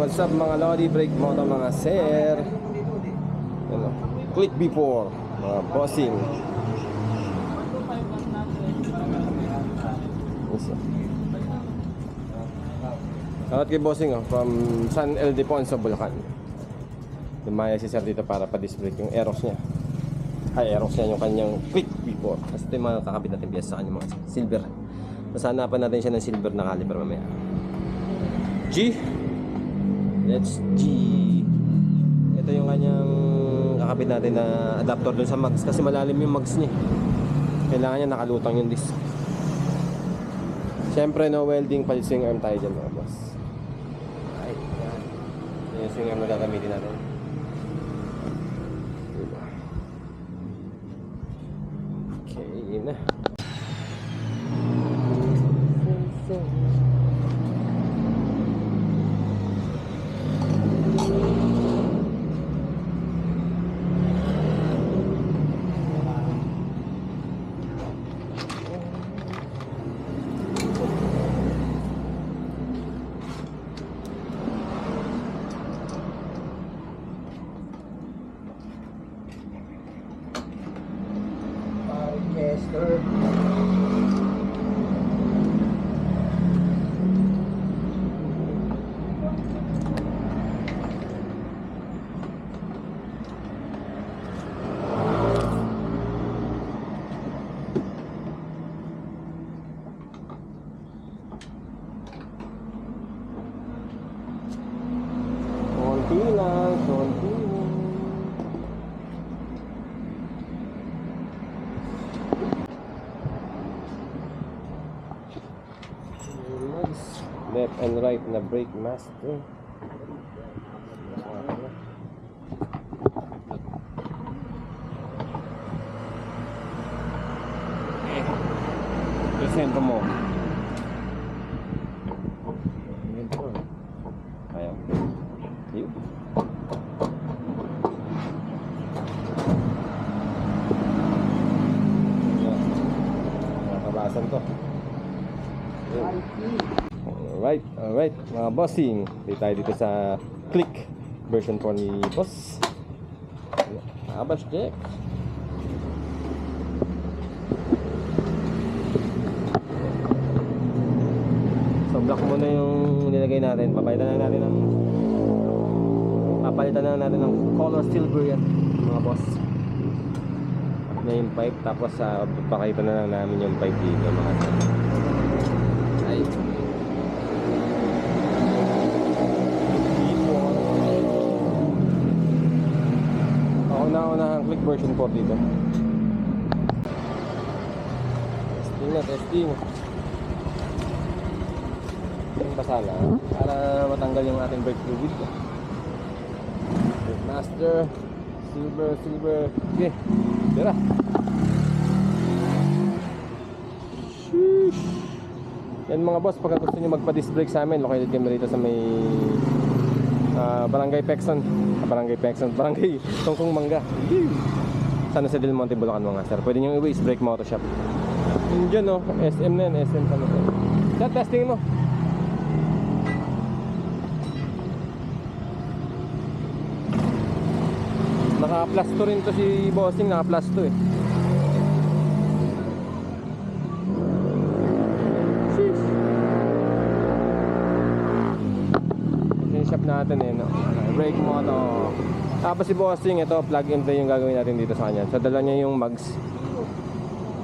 what's up mga Lodi, brake moto mga sir. Ano, click before mga bossing. Salamat kay bossing from San Ildefonso, Bulacan. Lumaya si sir dito para pa-disc brake yung Aerox niya. Ay, Aerox niya yung kanyang click before. Kasi ito yung mga kakabit natin piyesa sa kanya mga silver. Masanapan natin siya ng silver na caliper mamaya. G. Let's G. Ito yung kanyang kakabit natin na adapter dun sa mags. Kasi malalim yung mags niya. Kailangan niya nakalutang yung disc. Siyempre no welding, palit swing arm tayo dyan mga boss. Ay, yan. Yung swing arm na gagamitin natin. Okay, yun na. Konti lang. Left and right na brake master. Sentro mo. Ayaw. Yun. Nakabasan to. Alright, mga bossing. Dito tayo dito sa Click version 4 ni boss. Abas check. So block muna yung nilagay natin. Papalitan na natin ng color silver yan mga boss. Na yung pipe, tapos pakita na lang namin yung pipe dito mga boss. Ay. Una ang Click version 4 dito. Testing. Yung basala para matanggal yung ating brake fluid. Brake master, silver. Okay, tira. Sheesh. Yan mga boss, pagka gusto nyo magpa-disc brake sa amin, located kami rito sa may Barangay Tongkong Mangga. Sana sa Del Monte, Bulacan mga sir. Pwede nyo i-waste brake moto shop. Yun dyan no, SM na yan, SM sana. Sa testing mo. Naka-plasto rin to si bossing, naka-plasto eh. Shop natin eh, no? Brake moto. Tapos si bossing, ito plug and play yung gagawin natin dito sa kanya. So dala niya yung mags.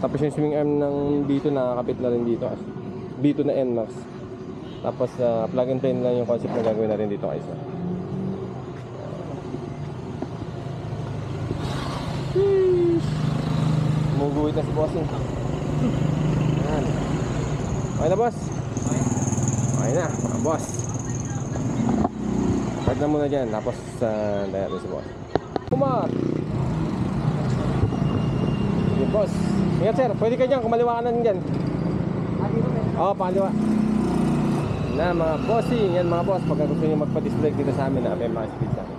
Tapos yung swing arm ng B2 nakakapit na rin dito. B2 na NMAX. Tapos plug and play lang yung concept na gagawin natin dito guys. Muguhit na si bossing. Yan. Okay na boss? Okay na, boss. Start na muna dyan, tapos dahil si boss. Kumar! Yung boss. Ingat sir, pwede ka dyan, kumaliwa ka na dyan. Oo, pakaliwa. Na mga bossing, yan mga boss. Pagka gusto nyo magpa-display dito sa amin, may mga speed sa amin.